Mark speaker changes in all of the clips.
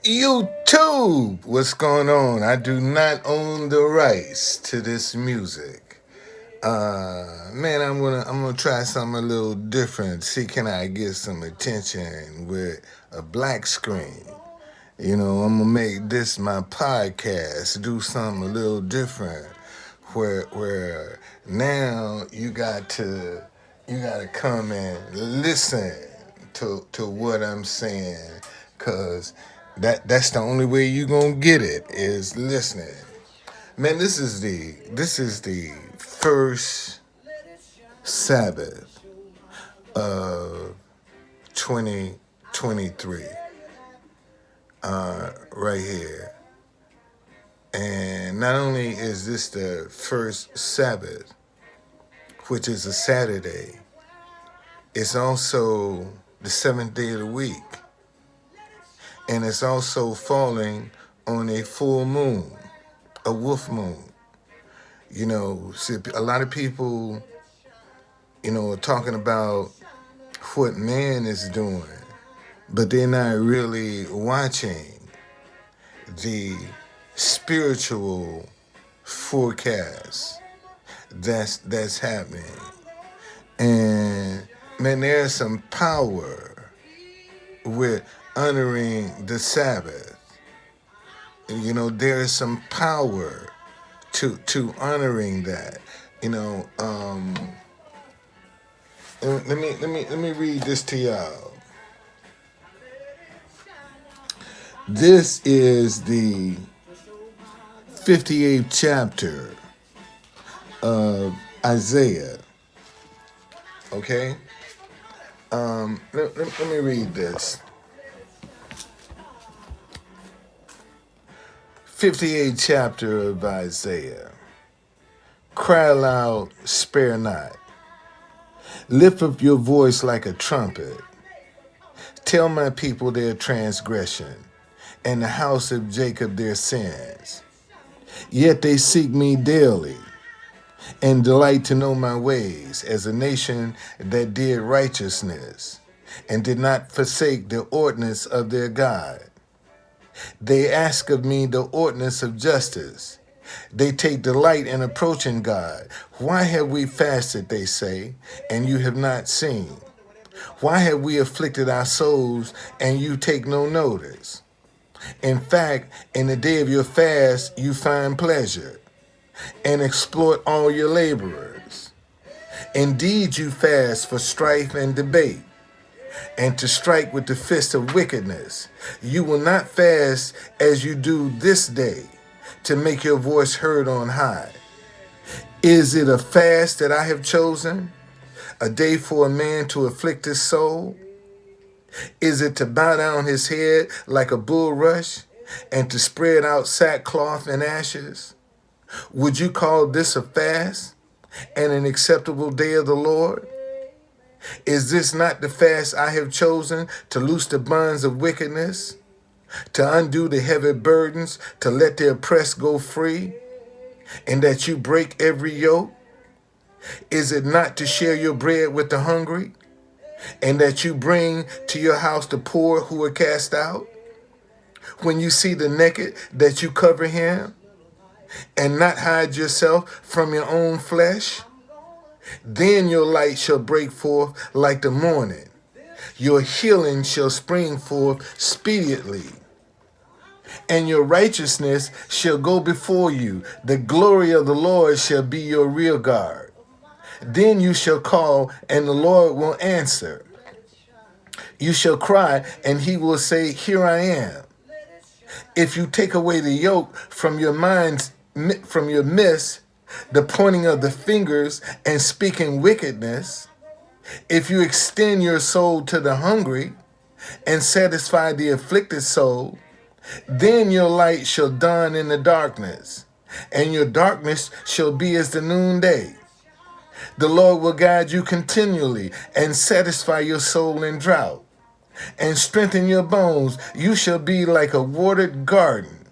Speaker 1: YouTube, what's going on? I do not own the rights to this music. Man, I'm gonna try something a little different. See, can I get some attention with a black screen? I'm gonna make this my podcast. Do something a little different, where now you gotta come and listen to what I'm saying, cause that's the only way you gonna get it is listening. Man, this is the first Sabbath of 2023, right here. And not only is this the first Sabbath, which is a Saturday, it's also the seventh day of the week. And it's also falling on a full moon, a wolf moon. See, a lot of people, are talking about what man is doing, but they're not really watching the spiritual forecast that's happening. And man, there's some power with honoring the Sabbath. There is some power to honoring that. You know, um, let me read this to y'all. This is the 58th chapter of Isaiah. Okay, let me read this. 58th chapter of Isaiah. Cry aloud, spare not. Lift up your voice like a trumpet. Tell my people their transgression, and the house of Jacob their sins. Yet they seek me daily, and delight to know my ways, as a nation that did righteousness, and did not forsake the ordinance of their God. They ask of me the ordinance of justice. They take delight in approaching God. Why have we fasted, they say, and you have not seen? Why have we afflicted our souls, and you take no notice? In fact, in the day of your fast, you find pleasure, and exploit all your laborers. Indeed, you fast for strife and debate, and to strike with the fist of wickedness. You will not fast as you do this day, to make your voice heard on high. Is it a fast that I have chosen, a day for a man to afflict his soul? Is it to bow down his head like a bulrush, and to spread out sackcloth and ashes? Would you call this a fast and an acceptable day of the Lord? Is this not the fast I have chosen, to loose the bonds of wickedness, to undo the heavy burdens, to let the oppressed go free, and that you break every yoke? Is it not to share your bread with the hungry, and that you bring to your house the poor who are cast out? When you see the naked, that you cover him, and not hide yourself from your own flesh? Then your light shall break forth like the morning. Your healing shall spring forth speedily, and your righteousness shall go before you. The glory of the Lord shall be your rear guard. Then you shall call, and the Lord will answer. You shall cry, and he will say, here I am. If you take away the yoke from your minds, from your midst, the pointing of the fingers and speaking wickedness, if you extend your soul to the hungry and satisfy the afflicted soul, then your light shall dawn in the darkness, and your darkness shall be as the noonday. The Lord will guide you continually and satisfy your soul in drought, and strengthen your bones. You shall be like a watered garden,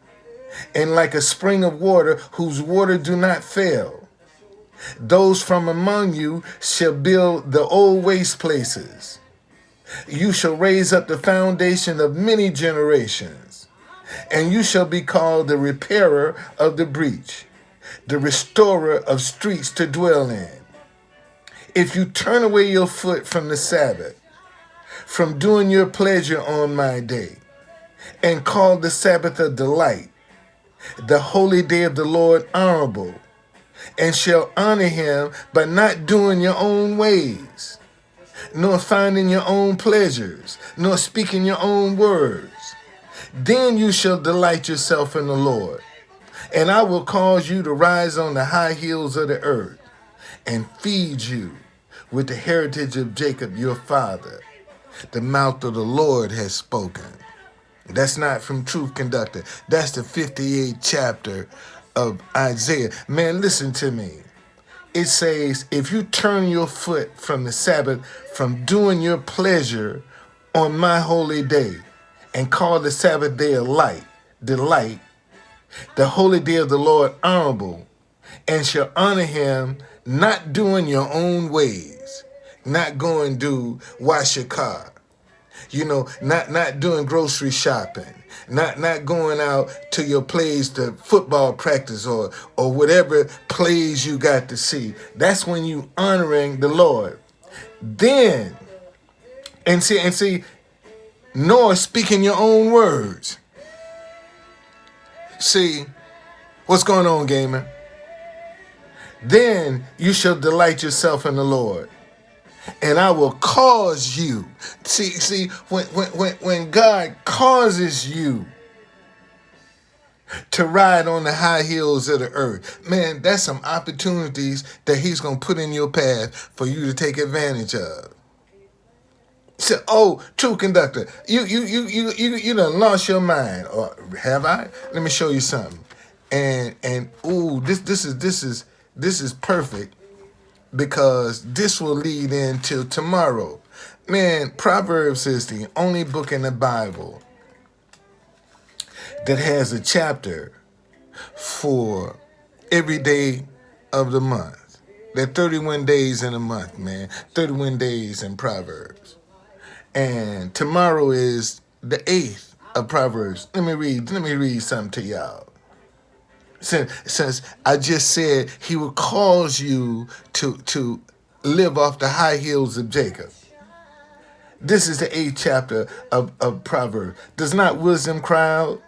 Speaker 1: and like a spring of water whose water do not fail. Those from among you shall build the old waste places. You shall raise up the foundation of many generations. And you shall be called the repairer of the breach, the restorer of streets to dwell in. If you turn away your foot from the Sabbath, from doing your pleasure on my day, and call the Sabbath a delight, the holy day of the Lord honorable, and shall honor him by not doing your own ways, nor finding your own pleasures, nor speaking your own words, then you shall delight yourself in the Lord. And I will cause you to rise on the high hills of the earth, and feed you with the heritage of Jacob your father. The mouth of the Lord has spoken. That's not from Truth Conductor. That's the 58th chapter of Isaiah. Man, listen to me. It says, if you turn your foot from the Sabbath, from doing your pleasure on my holy day, and call the Sabbath day a delight, the holy day of the Lord honorable, and shall honor him, not doing your own ways, not going to wash your car, not doing grocery shopping, not going out to your plays to football practice or whatever plays you got to see. That's when you honoring the Lord. Then, and see, nor speaking your own words. See, what's going on, gamer? Then you shall delight yourself in the Lord, and I will cause you. See, when God causes you to ride on the high hills of the earth, man, that's some opportunities that he's going to put in your path for you to take advantage of. So, oh, True Conductor, you done lost your mind, or have I? Let me show you something. And ooh, this is perfect, because this will lead into tomorrow. Man, Proverbs is the only book in the Bible that has a chapter for every day of the month. There are 31 days in a month, man. 31 days in Proverbs. And tomorrow is the 8th of Proverbs. Let me read something to y'all. Since I just said he will cause you to live off the high hills of Jacob. This is the 8th chapter of Proverbs. Does not wisdom cry out,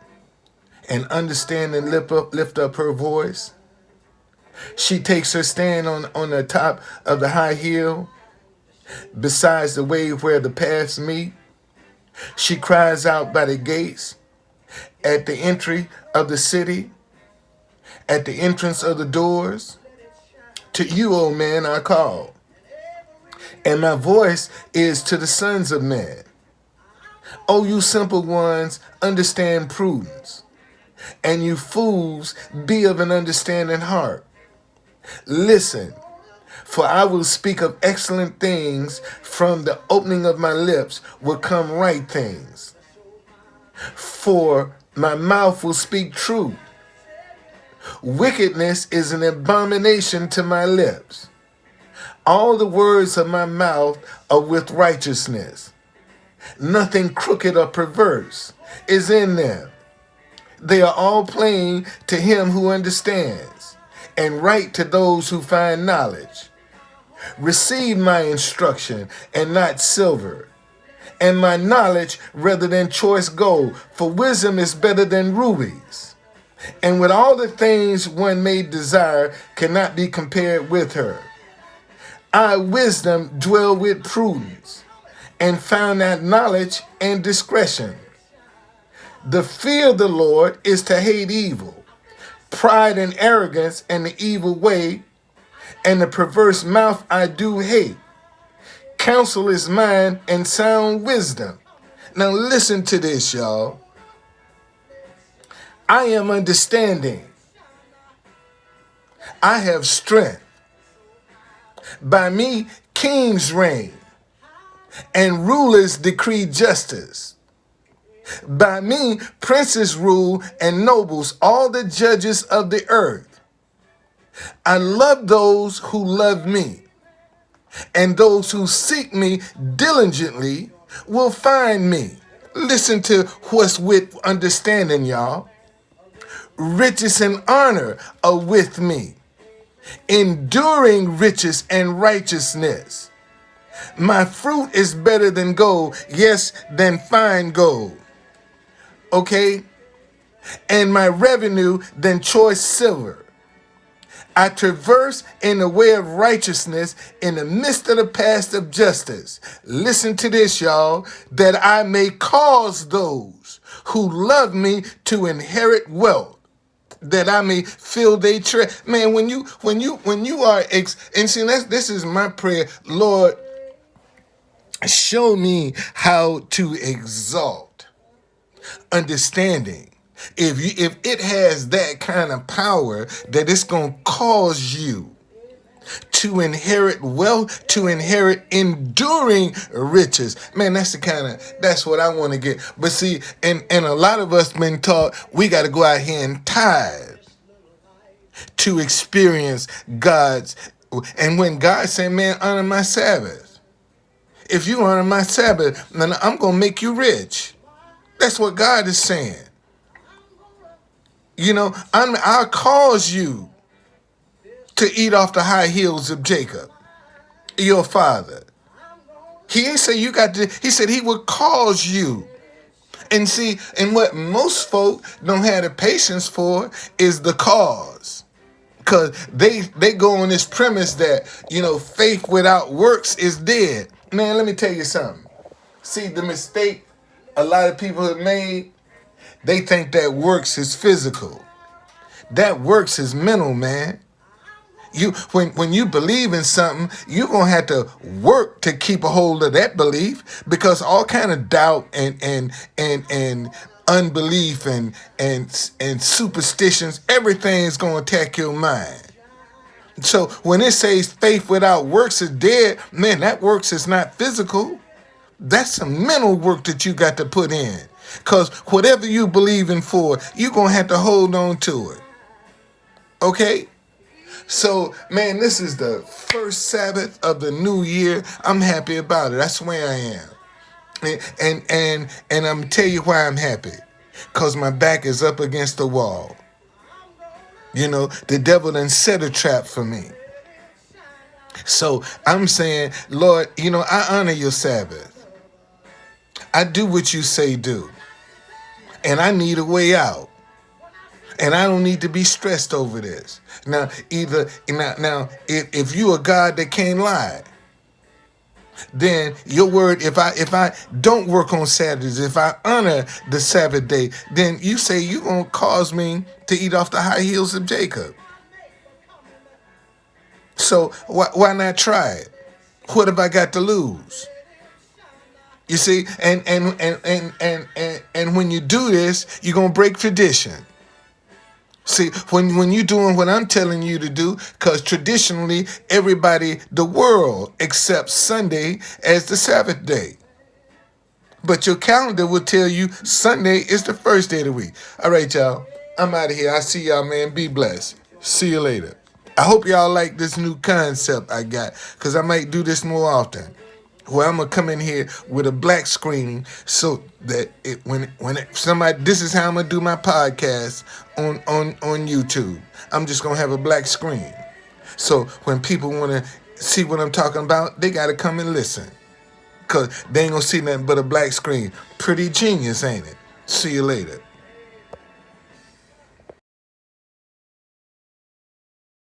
Speaker 1: and understanding lift up her voice? She takes her stand on the top of the high hill, besides the way where the paths meet. She cries out by the gates, at the entry of the city, at the entrance of the doors. To you, O man, I call, and my voice is to the sons of men. O you simple ones, understand prudence, and you fools, be of an understanding heart. Listen, for I will speak of excellent things. From the opening of my lips will come right things. For my mouth will speak truth. Wickedness is an abomination to my lips. All the words of my mouth are with righteousness. Nothing crooked or perverse is in them. They are all plain to him who understands, and right to those who find knowledge. Receive my instruction, and not silver, and my knowledge rather than choice gold, for wisdom is better than rubies. And with all the things one may desire cannot be compared with her. I, wisdom, dwell with prudence, and found out knowledge and discretion. The fear of the Lord is to hate evil, pride and arrogance and the evil way, and the perverse mouth I do hate. Counsel is mine and sound wisdom. Now listen to this, y'all. I am understanding. I have strength. By me, kings reign, and rulers decree justice. By me, princes rule, and nobles, all the judges of the earth. I love those who love me, and those who seek me diligently will find me. Listen to what's with understanding, y'all. Riches and honor are with me, enduring riches and righteousness. My fruit is better than gold, yes, than fine gold. Okay? And my revenue than choice silver. I traverse in the way of righteousness in the midst of the path of justice. Listen to this, y'all, that I may cause those who love me to inherit wealth, that I may fill their treasure. Man, when you are and see, this is my prayer, Lord, show me how to exalt understanding. If it has that kind of power that it's gonna cause you to inherit wealth, to inherit enduring riches. Man, that's what I want to get. But see, and a lot of us been taught we got to go out here and tithe to experience God's. And when God said, man, honor my Sabbath. If you honor my Sabbath, then I'm going to make you rich. That's what God is saying. You know, I'll cause you to eat off the high heels of Jacob, your father. He ain't say you got to, he said he would cause you. And see, and what most folk don't have the patience for is the cause. Because they go on this premise that, you know, faith without works is dead. Man, let me tell you something. See, the mistake a lot of people have made, they think that works is physical. That works is mental, man. When you believe in something, you're gonna have to work to keep a hold of that belief, because all kind of doubt and unbelief and superstitions, everything's gonna attack your mind. So when it says faith without works is dead, man, that works is not physical. That's some mental work that you got to put in. Because whatever you believe in for, you're gonna have to hold on to it. Okay? So, man, this is the first Sabbath of the new year. I'm happy about it. That's where I am. And I'm tell you why I'm happy. Because my back is up against the wall. You know, the devil done set a trap for me. So I'm saying, Lord, you know, I honor your Sabbath. I do what you say do. And I need a way out. And I don't need to be stressed over this. Now, if you a God that can't lie, then your word, if I don't work on Saturdays, if I honor the Sabbath day, then you say you're going to cause me to eat off the high heels of Jacob. So why not try it? What have I got to lose? You see, and when you do this, you're going to break tradition. See, when you're doing what I'm telling you to do, because traditionally everybody, the world, accepts Sunday as the Sabbath day. But your calendar will tell you Sunday is the first day of the week. All right, y'all. I'm out of here. I see y'all, man. Be blessed. See you later. I hope y'all like this new concept I got, because I might do this more often. Where I'm gonna come in here with a black screen so that this is how I'm gonna do my podcast on YouTube. I'm just gonna have a black screen. So when people wanna see what I'm talking about, they gotta come and listen. Cause they ain't gonna see nothing but a black screen. Pretty genius, ain't it? See you later.